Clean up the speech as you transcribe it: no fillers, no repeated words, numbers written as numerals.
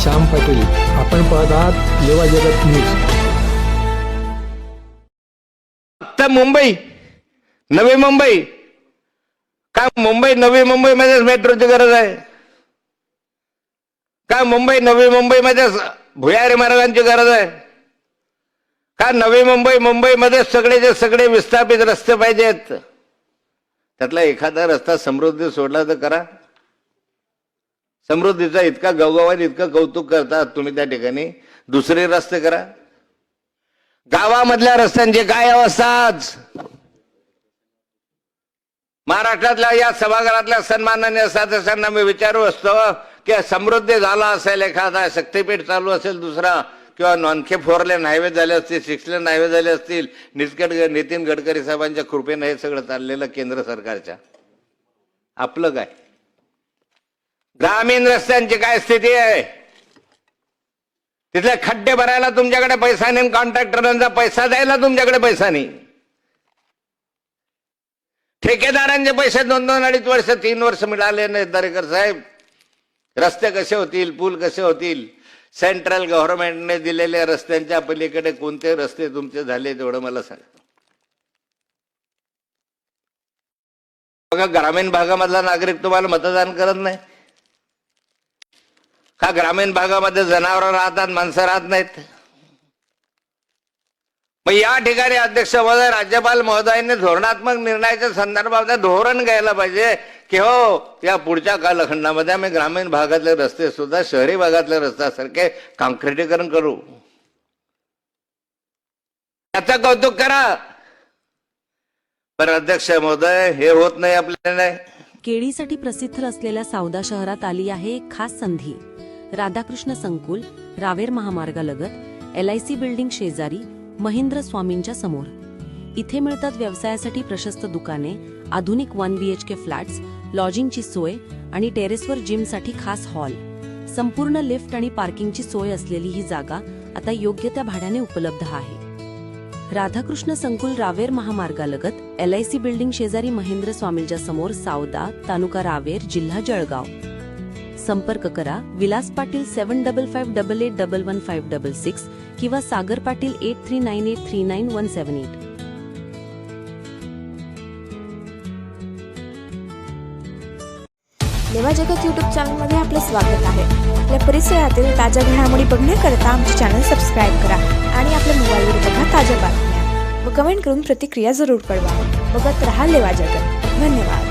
श्याम पाटील. आपण पाहत आहात लेवा जगत न्यूज. आता मुंबई, नवी मुंबई, का मुंबई नवी मुंबईमध्ये मेट्रोची गरज आहे का? मुंबई नवी मुंबईमध्ये भुयारी मार्गांची गरज आहे का? नवी मुंबई, मुंबईमध्ये सगळेचे सगळे विस्थापित रस्ते पाहिजेत. त्यातला एखादा रस्ता समृद्धी सोडला तर करा. समृद्धीचा इतका गवगवात इतकं कौतुक करतात तुम्ही त्या ठिकाणी, दुसरे रस्ते करा. गावामधल्या रस्त्यांची काय अवस्था आज? महाराष्ट्रातल्या या सभागृहातल्या सन्माननीय सदस्यांना मी विचारू असतो की समृद्धी झाला असेल, एखादा शक्तीपीठ चालू असेल दुसरा, किंवा आणखी 4 लेन हायवे झाले असतील, 6 लेन हायवे झाले असतील, नितीन गडकरी साहेबांच्या कृपेनं हे सगळं चाललेलं केंद्र सरकारच्या. आपलं काय? ग्रामीण रस्त्यांची काय स्थिती आहे? तिथले खड्डे भरायला तुमच्याकडे पैसा नाही, कॉन्ट्रॅक्टरांचा पैसा द्यायला तुमच्याकडे पैसा नाही, ठेकेदारांचे पैसे 2-2, 2.5 वर्ष, 3 वर्ष मिळाले नाहीत. दरेकर साहेब, रस्ते कसे होतील, पूल कसे होतील? सेंट्रल गव्हर्नमेंटने दिलेल्या रस्त्यांच्या पलीकडे कोणते रस्ते तुमचे झाले तेवढं मला सांगा. बघा, ग्रामीण भागामधला नागरिक तुम्हाला मतदान करत नाही का? ग्रामीण भागामध्ये जनावरं राहतात, माणसं राहत नाहीत. मग या ठिकाणी अध्यक्ष महोदय, राज्यपाल महोदयांनी धोरणात्मक निर्णयाच्या संदर्भात धोरण घ्यायला पाहिजे की हो, या पुढच्या कालखंडामध्ये आम्ही ग्रामीण भागातले रस्ते सुद्धा शहरी भागातल्या रस्त्यासारखे काँक्रिटीकरण करू. याचं कौतुक करा. पण अध्यक्ष महोदय, हे होत नाही आपल्याला. केळीसाठी प्रसिद्ध असलेल्या सावदा शहरात आली आहे एक खास संधी. राधाकृष्ण संकुल, रावेर महामार्गालगत, LIC बिल्डिंग शेजारी, महेंद्र स्वामींच्या समोर. इथे मिळतात व्यवसायासाठी प्रशस्त दुकाने, आधुनिक 1 BHK फ्लॅट्स, लॉजिंगची सोय आणि टेरेसवर जिमसाठी खास हॉल. संपूर्ण लिफ्ट आणि पार्किंगची सोय असलेली ही जागा आता योग्य त्या भाड्याने उपलब्ध आहे. राधाकृष्ण संकुल, रावेर महामार्गालगत, LIC बिल्डिंग शेजारी, महेंद्र स्वामींच्या समोर, सावदा, तालुका रावेर, जिल्हा जळगाव. संपर्क करा विलास पाटील 7558881156 किंवा सागर पाटील 8398391178. लेवा जगत यूट्यूब चॅनलमध्ये आपले स्वागत आहे. आपल्या परिसरातील ताज्या घडामोडी बघण्याकरता आमचे चॅनल सबस्क्राईब करा आणि आपल्या मोबाईलवर बघा ताज्या बातम्या व कमेंट करून प्रतिक्रिया जरूर कळवा. बघत रहा लेवा जगत. धन्यवाद.